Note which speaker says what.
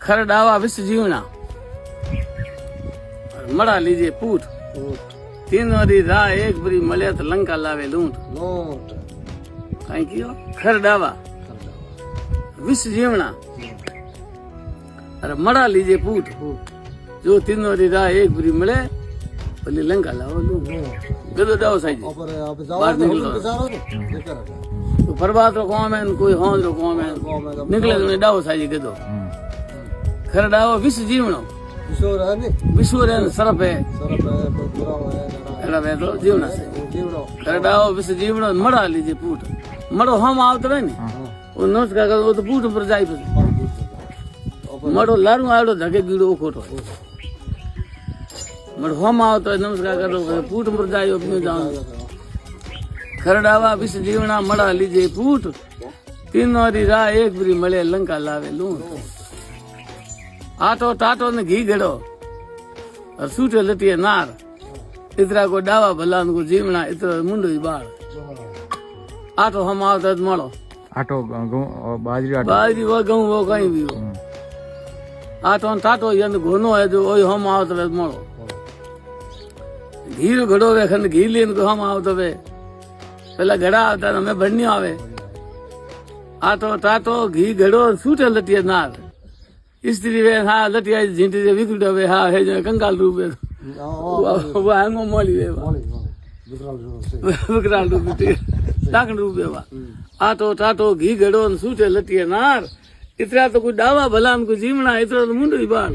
Speaker 1: खर डावा विष जीवना मड़ा लीजिए पूठ तीनों री राह एक बुरी मले तो लंका लावे लूंट कहीं कियो खर डावा विष जीवना अरे मड़ा लीजिए पूठ जो तीनों री राह एक बुरी मले बोली लंका लाओ लूंट गदो डाओ साईं जी बाहर निकलो तो बर्बाद रो कौम है कोई होंद रो कौम है निकले तो डाओ साईं जी गदो खर डावा विष जीवनो विश्व रहन सरप है तो जीवना से खर डावा विष जीवनो मड़ा लीजिए पूठ मड़ो हम आवत रहे नी वो नमस्कार करो वो तो पूठ पर जाई मड़ो लारू आवड़ो धके गीड़ो खोटो मड़ो हम आवत नमस्कार करो पूठ पर जाई अपने जान खर डावा विष जीवना मड़ा लीजिए पूठ तीनों री राह एक बुरी मले लंका लावे लूंट आटो टाटो ने घी गड़ो और सूटे लटिए नार इतरा को डावा भला को जीवना इतना मुंडो ही बाढ़ आटो हम आवता मड़ो
Speaker 2: आटो
Speaker 1: बाजरी वो गहूं वो कहीं भी हो आटो टाटो यंद घोनो है जो वही हम आवता मड़ो घी रो घड़ो वे खंड घी लेन को हम आवता वे पहला घड़ा आवता हमें भरनी आवे आटो टाटो घी घड़ो सूटे लटिए नार स्त्री वे हाँ लटिया झींटी रे विकड़ो वे हाँ है जो कंगाल रूप है वो आंगो मोली वे विकराल रूप टाकण रूप है आटो टाटो घी घड़ो सूटे लटिए नार इतना तो कोई डावा भला को जीवना इतना तो मुंडो ही बाल